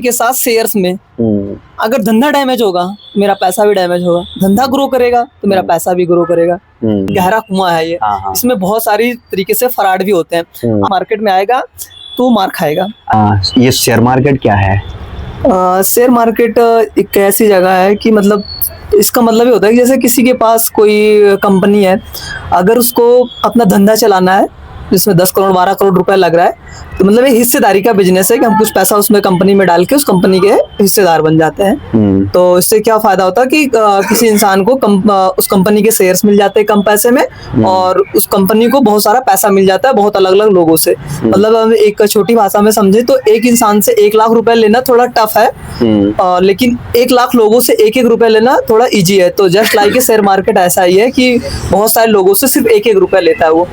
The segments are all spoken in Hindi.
के साथ शेयर्स में अगर धंधा डैमेज होगा मेरा पैसा भी डैमेज होगा, धंधा ग्रो करेगा तो मेरा पैसा भी ग्रो करेगा। गहरा कुआं है ये। इसमें बहुत सारी तरीके से फ्रॉड भी होते हैं। मार्केट में आएगा तो मार खाएगा। ये शेयर मार्केट क्या है? शेयर मार्केट एक ऐसी जगह है कि मतलब इसका मतलब ये होता है कि जैसे किसी के पास कोई कंपनी है, अगर उसको अपना धंधा चलाना है जिसमें 10 करोड़ 12 करोड़ रुपए लग रहा है, तो मतलब एक हिस्सेदारी का बिजनेस है कि हम कुछ पैसा उसमें कंपनी में डाल के उस कंपनी के हिस्सेदार बन जाते हैं। तो इससे क्या फायदा होता है कि किसी इंसान को उस कंपनी के शेयर्स मिल जाते हैं कम पैसे में, और उस कंपनी को बहुत सारा पैसा मिल जाता है बहुत अलग अलग लोगों से। मतलब हम एक छोटी भाषा में समझे तो एक इंसान से 1 लाख रुपए लेना थोड़ा टफ है, लेकिन 1 लाख लोगों से 1-1 रुपए लेना थोड़ा इजी है। तो जस्ट लाइक शेयर मार्केट ऐसा ही है कि बहुत सारे लोगों से सिर्फ 1-1 रुपए लेता है वो।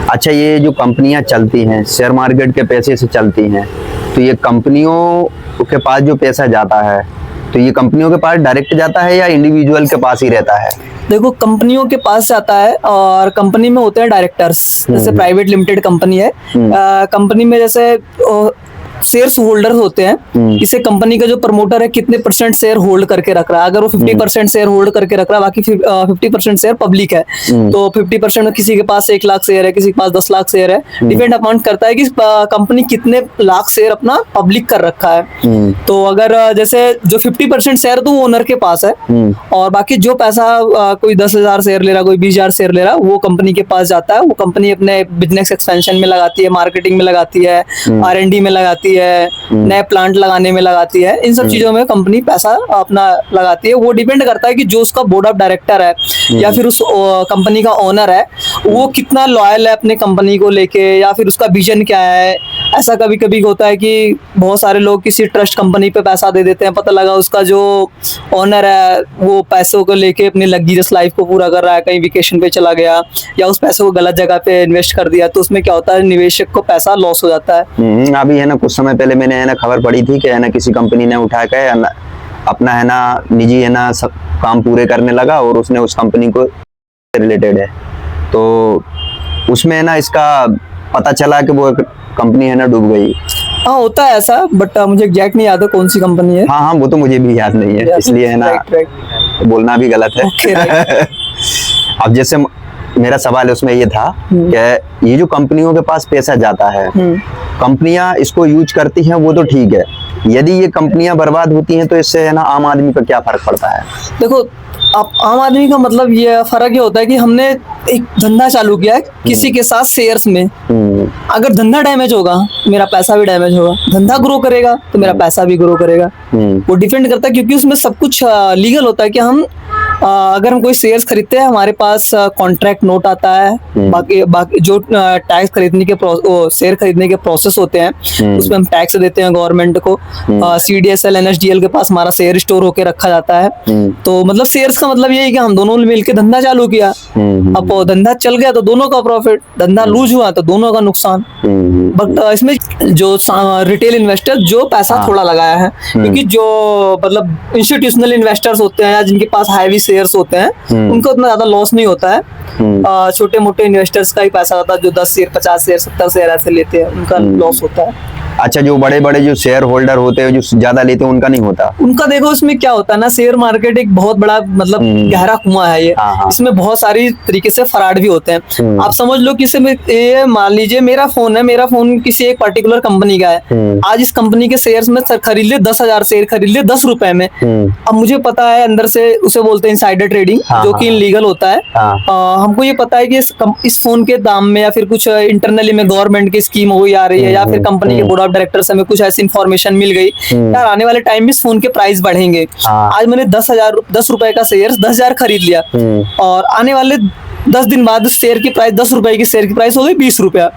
अच्छा, ये जो कंपनियां चलती हैं शेयर मार्केट के पैसे से चलती हैं, तो ये कंपनियों के पास जो पैसा जाता है तो ये कंपनियों के पास डायरेक्ट जाता है या इंडिविजुअल के पास ही रहता है? देखो, कंपनियों के पास जाता है और कंपनी में होते हैं डायरेक्टर्स। जैसे प्राइवेट लिमिटेड कंपनी है, कंपनी में जैसे शेयर्स होल्डर होते हैं। इसे कंपनी का जो प्रमोटर है कितने % शेयर होल्ड करके रख रहा है। अगर वो 50% शेयर होल्ड करके रख रहा है, बाकी 50% शेयर पब्लिक है, तो 50% किसी के पास 1 लाख शेयर है, किसी के पास 10 लाख शेयर है। डिपेंड अपॉन करता है कि कंपनी कितने लाख शेयर अपना पब्लिक कर रखा है। तो अगर जैसे जो 50% शेयर तो वो ओनर के पास है, और बाकी जो पैसा कोई 10,000 शेयर ले रहा, कोई 20,000 शेयर ले रहा, वो कंपनी के पास जाता है। वो कंपनी अपने बिजनेस एक्सपेंशन में लगाती है, मार्केटिंग में लगाती है, R&D में लगाती है, नए प्लांट लगाने में लगाती है। इन सब चीजों में कंपनी पैसा अपना लगाती है। वो डिपेंड करता है कि जो उसका बोर्ड ऑफ डायरेक्टर है या फिर उस कंपनी का ओनर है वो कितना लॉयल है अपने कंपनी को लेके, या फिर उसका विजन क्या है। ऐसा कभी कभी होता है कि बहुत सारे लोग किसी ट्रस्ट कंपनी पे पैसा दे देते हैं, पता लगा उसका जो ओनर है वो पैसों को लेके अपनी लग्जरियस लाइफ को पूरा कर रहा है, कहीं वेकेशन पे चला गया या उस पैसों को गलत जगह पे इन्वेस्ट कर दिया, तो उसमें क्या होता है निवेशक को पैसा लॉस हो जाता है। अभी है ना कुछ समय पहले मैंने है ना खबर पड़ी थी कि है ना किसी कंपनी ने उठा के अपना है ना निजी है ना सब काम पूरे करने लगा, और उसने उस कंपनी को रिलेटेड है, तो उसमें है ना इसका पता चला कि वो कंपनी है ना डूब गई। हाँ, होता है ऐसा, बट मुझे एग्जैक्ट नहीं याद है कौन सी कंपनी है। हाँ, वो तो मुझे भी याद नहीं है, इसलिए है ना बोलना भी गलत है। अब जैसे मेरा सवाल उसमें ये था कि ये जो कंपनियों के पास पैसा जाता है, कंपनियां इसको यूज करती हैं वो तो ठीक है, यदि ये कंपनियां बर्बाद होती हैं तो इससे है ना आम आदमी पर क्या फर्क पड़ता है? देखो, अब आम आदमी का मतलब ये फर्क ये होता है कि हमने एक धंधा चालू किया है किसी के साथ शेयर्स में। अगर धंधा डैमेज होगा मेरा पैसा भी डैमेज होगा, धंधा ग्रो करेगा तो मेरा पैसा भी ग्रो करेगा। वो डिपेंड करता है क्योंकि उसमें सब कुछ लीगल होता है कि हम अगर हम कोई शेयर्स खरीदते हैं हमारे पास कॉन्ट्रैक्ट नोट आता है, बाकी जो टैक्स खरीदने के शेयर खरीदने के प्रोसेस होते हैं उसमें हम टैक्स देते हैं गवर्नमेंट को। CDSL NSDL के पास हमारा शेयर स्टोर होके रखा जाता है। तो मतलब शेयर्स का मतलब ये है कि हम दोनों मिलकर धंधा चालू किया, अब धंधा चल गया तो दोनों का प्रॉफिट, धंधा लूज हुआ तो दोनों का नुकसान। बट इसमें जो रिटेल इन्वेस्टर जो पैसा थोड़ा लगाया है, क्योंकि जो मतलब इंस्टीट्यूशनल इन्वेस्टर्स होते हैं या जिनके पास हैवी शेयर्स होते हैं उनको उतना ज्यादा लॉस नहीं होता है। छोटे मोटे इन्वेस्टर्स का ही पैसा होता है जो 10 शेयर 50 शेयर 70 शेयर ऐसे लेते हैं, उनका लॉस होता है। अच्छा, जो बड़े बड़े जो शेयर होल्डर होते हैं जो ज्यादा लेते हैं उनका नहीं होता? उनका देखो इसमें क्या होता है ना, शेयर मार्केट एक बहुत बड़ा मतलब गहरा कुआं है ये। इसमें बहुत सारी तरीके से फ्रॉड भी होते हैं। आप समझ लो कि ये मान लीजिए मेरा फोन है, मेरा फोन किसी एक पर्टिकुलर कंपनी का है। आज इस कंपनी के शेयर्स में खरीद ले 10,000 शेयर खरीद ले 10 रुपए में। अब मुझे पता है अंदर से उसे बोलते हैं इनसाइडर ट्रेडिंग, जो कि इलीगल होता है। हमको ये पता है कि इस फोन के दाम में या फिर कुछ इंटरनली में गवर्नमेंट की स्कीम हुई आ रही है, या फिर कंपनी के बोर्ड ऑफ डायरेक्टर से हमें कुछ ऐसी इन्फॉर्मेशन मिल गई यार आने वाले टाइम में इस फोन के प्राइस बढ़ेंगे। आज मैंने 10 रुपए का शेयर 10,000 खरीद लिया, और आने वाले 10 दिन बाद शेयर की प्राइस 10 रुपए की शेयर की प्राइस हो गई 20 रुपया।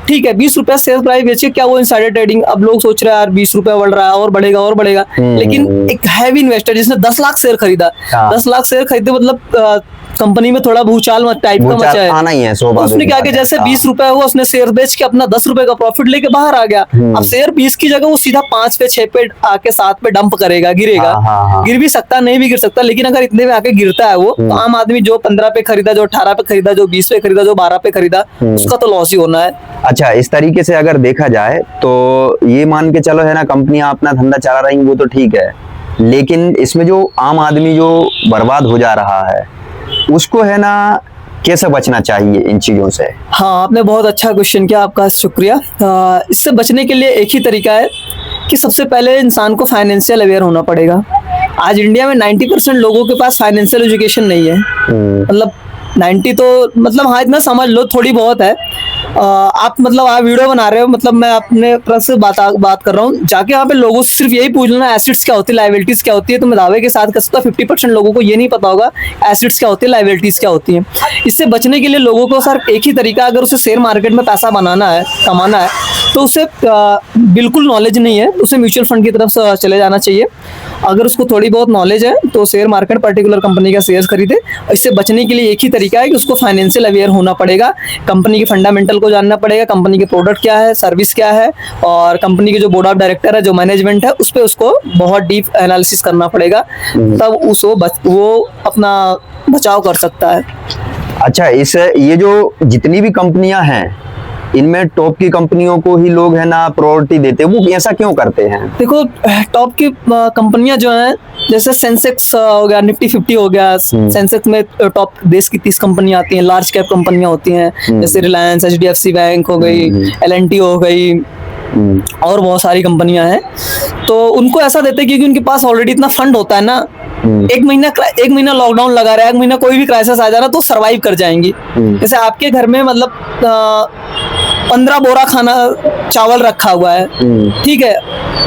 ठीक है, 20 रुपया शेयर प्राइस बेच के क्या वो इनसाइडर ट्रेडिंग? अब लोग सोच रहे हैं यार 20 रुपया बढ़ रहा है और बढ़ेगा और बढ़ेगा। लेकिन एक हैवी इन्वेस्टर जिसने 10 लाख शेयर खरीदा, 10 लाख शेयर खरीदे मतलब कंपनी में थोड़ा भूचाल टाइप का मचा है, आना ही है, तो उसने क्या किया, जैसे 20 रुपए हुआ, उसने शेयर बेच के अपना 10 रुपए का प्रॉफिट लेके बाहर आ गया। अब शेयर 20 की जगह वो सीधा 5 पे 6 पे आके 7 पे डंप करेगा, गिरेगा। गिर भी सकता, नहीं भी गिर सकता, लेकिन अगर इतने में आके गिरता है वो, तो आम आदमी जो 15 पे खरीदा, जो 18 पे खरीदा, जो 20 पे खरीदा, जो 12 पे खरीदा, उसका तो लॉस ही होना है। अच्छा, इस तरीके से अगर देखा जाए तो ये मान के चलो है ना, कंपनियां अपना धंधा चला रही वो तो ठीक है, लेकिन इसमें जो आम आदमी जो बर्बाद हो जा रहा है उसको है ना कैसे बचना चाहिए इन चीजों से? हाँ, आपने बहुत अच्छा क्वेश्चन किया, आपका शुक्रिया। इससे बचने के लिए एक ही तरीका है कि सबसे पहले इंसान को फाइनेंशियल अवेयर होना पड़ेगा। आज इंडिया में 90% लोगों के पास फाइनेंशियल एजुकेशन नहीं है। मतलब 90 तो मतलब हाँ, इतना समझ लो, थोड़ी बहुत है। आप मतलब आप वीडियो बना रहे हो, मतलब मैं अपने तरफ से बात कर रहा हूँ, जाके यहाँ पे लोगों से सिर्फ यही पूछ लेना एसेट्स क्या होती है, लायबिलिटीज क्या होती है, तो मैं दावे के साथ कह सकता हूँ 50% लोगों को ये नहीं पता होगा एसेट्स क्या होती है, लायबिलिटीज क्या होती है। इससे बचने के लिए लोगों को सर एक ही तरीका, अगर उसे शेयर मार्केट में पैसा बनाना है, कमाना है, तो उसे बिल्कुल नॉलेज नहीं है, उसे म्यूचुअल फंड की तरफ चले जाना चाहिए। अगर उसको थोड़ी बहुत नॉलेज है तो शेयर मार्केट पर्टिकुलर कंपनी का शेयर खरीदे। इससे बचने के लिए एक ही तरीका है कि उसको फाइनेंशियल अवेयर होना पड़ेगा, कंपनी के फंडामेंटल को जानना पड़ेगा, कंपनी के प्रोडक्ट क्या है, सर्विस क्या है, और कंपनी के जो बोर्ड ऑफ डायरेक्टर है, जो मैनेजमेंट है, उस पर उसको बहुत डीप एनालिसिस करना पड़ेगा, तब वो अपना बचाव कर सकता है। अच्छा, ये जो जितनी भी कंपनियां हैं इनमें टॉप की कंपनियों को ही लोग है ना प्रायोरिटी देते हैं, वो ऐसा क्यों करते हैं? देखो, टॉप की कंपनियां जो हैं, जैसे सेंसेक्स हो गया, निफ्टी 50 हो गया, सेंसेक्स में टॉप देश की 30 कंपनियां आती हैं, लार्ज कैप कंपनियां होती हैं, जैसे रिलायंस, HDFC बैंक हो गई, L&T हो गई, और बहुत सारी कंपनियां हैं। तो उनको ऐसा देते हैं क्योंकि उनके पास ऑलरेडी इतना फंड होता है ना, एक महीना लॉकडाउन लगा रहा है, एक महीना कोई भी क्राइसिस आ जा रहा है तो सर्वाइव कर जाएंगी। जैसे आपके घर में मतलब 15 बोरा खाना चावल रखा हुआ है, ठीक है।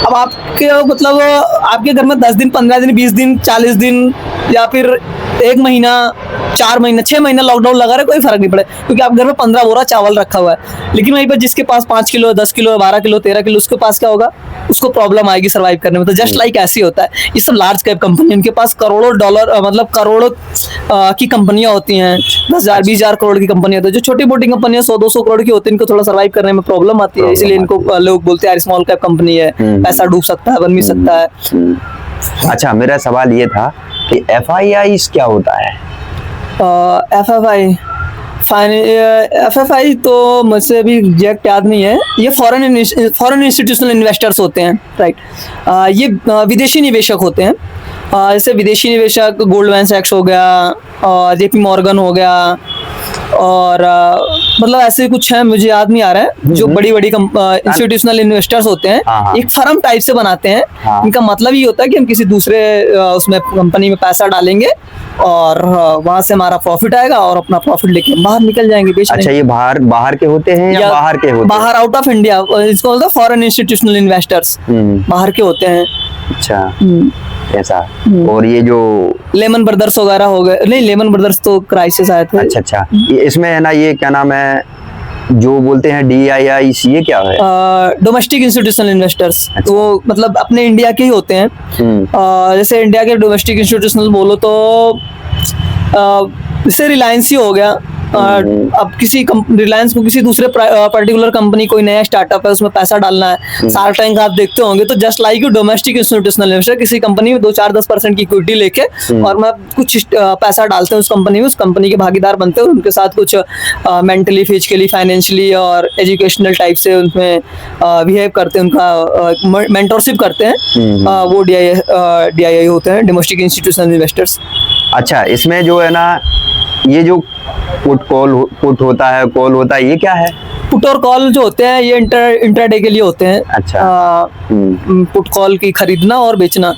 अब आपके मतलब आपके घर में 10 दिन, 15 दिन, 20 दिन, 40 दिन, या फिर 1 महीना, 4 महीना, 6 महीना लॉकडाउन लगा रहा है, कोई फर्क नहीं पड़े, क्योंकि आप घर में 15 बोरा चावल रखा हुआ है। लेकिन वहीं पर जिसके पास 5 किलो, 10 किलो, 12 किलो, 13 किलो, उसके पास क्या होगा, उसको प्रॉब्लम आएगी सर्वाइव करने में। तो जस्ट लाइक ऐसे होता है, ये सब लार्ज कैप कंपनी, उनके पास करोड़ों डॉलर, मतलब करोड़ों की कंपनियां होती हैं, 10,000, 20,000 करोड़ की कंपनियां होती है। जो छोटी मोटी कंपनियां 100-200 करोड़ की होती है, इनको थोड़ा सर्वाइव करने में प्रॉब्लम आती है, इसलिए इनको लोग बोलते हैं यार स्मॉल कैप कंपनी है, पैसा डूब सकता है, बन भी सकता है। अच्छा, मेरा सवाल ये था कि FII क्या होता है? FFI तो मुझसे अभी एग्जैक्ट याद नहीं है। ये फॉरेन इंस्टीट्यूशनल इन्वेस्टर्स होते हैं, राइट। ये विदेशी निवेशक होते हैं। जैसे विदेशी निवेशक गोल्डमैन सैक्स हो गया, और JP मॉर्गन हो गया, और मतलब ऐसे कुछ है, मुझे याद नहीं आ रहा है। जो बड़ी बड़ी इंस्टीट्यूशनल इन्वेस्टर्स होते हैं, एक फर्म टाइप से बनाते हैं। इनका मतलब ये होता है कि हम किसी दूसरे उसमें कंपनी में पैसा डालेंगे और वहां से हमारा प्रॉफिट आएगा और अपना प्रॉफिट लेके बाहर निकल जाएंगे बेचने। अच्छा, ये बाहर के होते हैं या बाहर के होते हैं? बाहर, आउट ऑफ इंडिया, इसको बोलते हैं फॉरेन इंस्टीट्यूशनल इन्वेस्टर्स, बाहर के होते हैं। अच्छा, ऐसा। और ये जो लेमन ब्रदर्स वगैरह हो गए, नहीं लेमन ब्रदर्स तो क्राइसिस आए थे। अच्छा, इसमें है ना, ये क्या नाम है जो बोलते हैं DIIC, ये क्या है? Domestic institutional investors. अच्छा। तो मतलब अपने इंडिया के ही होते हैं। जैसे इंडिया के डोमेस्टिक इंस्टीट्यूशनल बोलो तो जैसे रिलायंस ही हो गया। अब रिलायंस को किसी दूसरे पर्टिकुलर कंपनी, कोई नया स्टार्टअप है, उसमें पैसा डालना है, शार्क टैंक आप देखते होंगे, तो just like you domestic institutional investor किसी कंपनी में 2-4-10% की इक्विटी लेके और मैं कुछ पैसा डालते हैं उस कंपनी में, उस कंपनी के भागीदार बनते हैं और उनके साथ कुछ मेंटली, फिजिकली, फाइनेंशियली और एजुकेशनल टाइप से उनमें बिहेव करते हैं, उनका मेंटरशिप करते हैं। वो DII होते हैं, डोमेस्टिक इंस्टीट्यूशनल इन्वेस्टर्स। अच्छा, इसमें जो है ना, ये जो पुट होता है, कॉल होता है, ये क्या है? पुट और कॉल जो होते हैं ये इंट्राडे के लिए होते हैं। अच्छा। पुट कॉल की खरीदना और बेचना।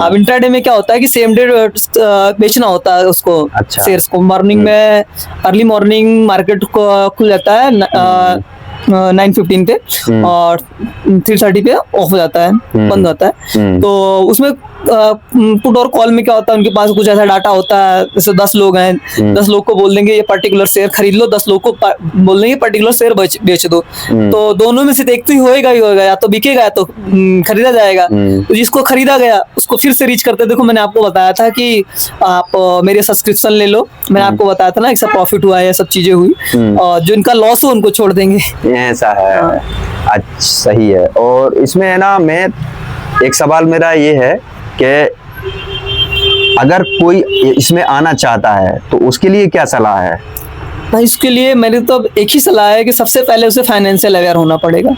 अब इंट्राडे में क्या होता है कि सेम डे बेचना होता है उसको। अच्छा। शेयर्स को मॉर्निंग में, अर्ली मॉर्निंग मार्केट को खुल जाता है 9:15 पे और 3:30 पे ऑफ हो जाता है, बंद होता है। तो उसमें पुट और कॉल में क्या होता है, उनके पास कुछ ऐसा डाटा होता है, जैसे 10 लोग हैं, 10 लोग को बोल देंगे ये पर्टिकुलर शेयर खरीद लो, 10 लोग को बोल देंगे पर्टिकुलर शेयर बेच दो, तो दोनों में से एक तो ही होएगा, या तो बिकेगा या तो खरीदा जाएगा। तो जिसको खरीदा गया उसको फिर से रीच करते, देखो मैंने आपको बताया था कि आप मेरे सब्सक्रिप्शन ले लो, मैंने आपको बताया था ना इससे प्रॉफिट हुआ है, सब चीजें हुई, और जो इनका लॉस हो उनको छोड़ देंगे। ऐसा है। अच्छा, सही है। और इसमें है ना, मैं एक सवाल मेरा ये है कि अगर कोई इसमें आना चाहता है तो उसके लिए क्या सलाह है? भाई इसके लिए मेरी तो एक ही सलाह है कि सबसे पहले उसे फाइनेंशियल अवेयर होना पड़ेगा।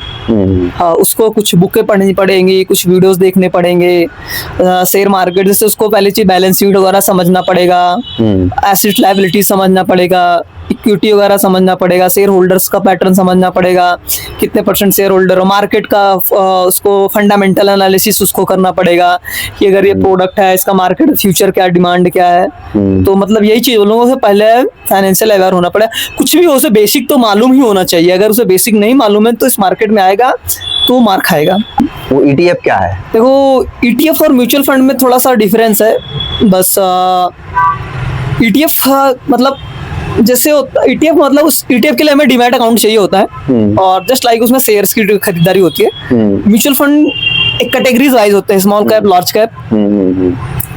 हाँ, उसको कुछ बुकें पढ़नी पड़ेंगी, कुछ वीडियोस देखने पड़ेंगे, शेयर मार्केट जैसे उसको पहले चीज बैलेंस शीट वगैरह समझना पड़ेगा, एसेट लायबिलिटी समझना पड़ेगा, इक्विटी वगैरह समझना पड़ेगा, शेयर होल्डर्स का पैटर्न समझना पड़ेगा, कितने परसेंट शेयर होल्डर हो, मार्केट का उसको फंडामेंटल एनालिसिस उसको करना पड़ेगा कि अगर ये प्रोडक्ट है इसका मार्केट फ्यूचर क्या डिमांड क्या है। तो मतलब यही चीज उन लोगों से पहले फाइनेंशियल अवेयर होना पड़ेगा। कुछ भी हो उसे बेसिक तो मालूम ही होना चाहिए, अगर उसे बेसिक नहीं मालूम है तो इस मार्केट में आएगा तो मार खाएगा। वो ETF क्या है? देखो ETF और म्यूचुअल फंड में थोड़ा सा डिफरेंस है, बस ETF मतलब जैसे ETF मतलब उस ETF के लिए हमें डीमैट अकाउंट चाहिए होता है, और जस्ट लाइक उसमें शेयर्स की खरीदारी होती है। म्यूचुअल फंड एक कैटेगरीज वाइज होते हैं, स्मॉल कैप, लार्ज कैप,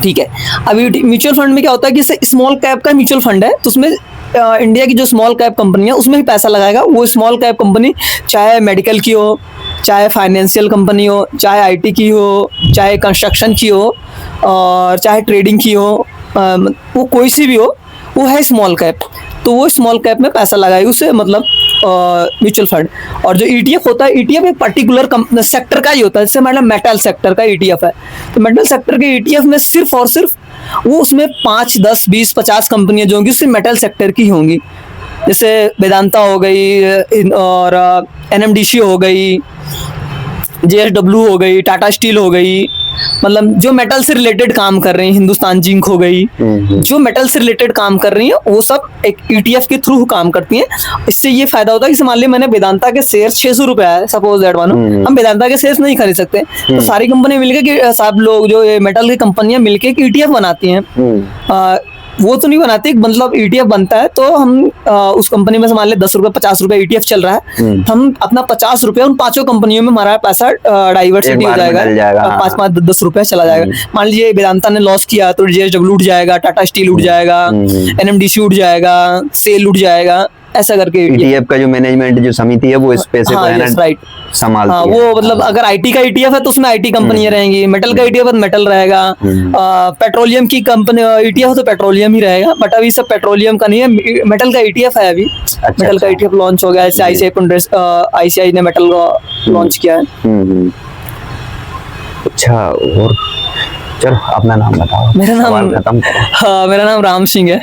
ठीक है। अभी म्यूचुअल फंड में क्या होता है कि स्मॉल कैप का म्यूचुअल फंड है, तो उसमें इंडिया की जो स्मॉल कैप कंपनी है उसमें ही पैसा लगाएगा। वो स्मॉल कैप कंपनी चाहे मेडिकल की हो, चाहे फाइनेंशियल कंपनी हो, चाहे IT की हो, चाहे कंस्ट्रक्शन की हो, और चाहे ट्रेडिंग की हो, वो कोई सी भी हो, वो है स्मॉल कैप। तो वो स्मॉल कैप में पैसा लगाएगी उसे, मतलब म्यूचुअल फंड। और जो ETF होता है, ETF एक पर्टिकुलर सेक्टर का ही होता है, जैसे मतलब मेटल सेक्टर का ETF है, तो मेटल सेक्टर के ETF में सिर्फ और सिर्फ वो उसमें 5, 10, 20, 50 कंपनियां जो होंगी सिर्फ मेटल सेक्टर की होंगी, जैसे वेदांता हो गई, और NMDC हो गई, JSW हो गई, टाटा स्टील हो गई, मतलब जो मेटल से रिलेटेड काम कर रही हैं, हिंदुस्तान जिंक हो गई, जो मेटल से रिलेटेड काम कर रही हैं वो सब एक ETF के थ्रू काम करती हैं। इससे ये फायदा होता है कि मान लीजिए मैंने वेदांता के शेयर 600 रुपए है, सपोज दैट मानो, हम वेदांता के शेयर्स नहीं खरीद सकते, तो सारी कंपनी मिलकर कि सब लोग जो मेटल की कंपनियां मिलकर एक ETF बनाती हैं। वो तो नहीं बनाती, मतलब ETF बनता है, तो हम उस कंपनी में से मान ले 10 रुपए 50 रुपए ETF चल रहा है, हम अपना 50 रुपए उन 5 कंपनियों में हमारा पैसा डाइवर्सिटी हो जाएगा, 5-5, 10 रुपए चला जाएगा। मान लीजिए वेदांता ने लॉस किया तो JSW उठ जाएगा, टाटा स्टील उठ जाएगा, NMDC उठ जाएगा, सेल उठ जाएगा, ऐसा करके ETF का जो मैनेजमेंट जो समिति है वो इस पैसे को है ना संभालती है। वो मतलब अगर IT का ETF है तो उसमें IT कंपनियां रहेंगी, मेटल का ETF है तो मेटल रहेगा, पेट्रोलियम की कंपनी ETF है तो पेट्रोलियम ही रहेगा, बट अभी सब पेट्रोलियम का नहीं है, मेटल का ETF है अभी। मेटल का ETF लॉन्च हो गया है, ICICI ने मेटल का लॉन्च किया है। अच्छा, और चलो अपना नाम बताओ। मेरा नाम राम सिंह है।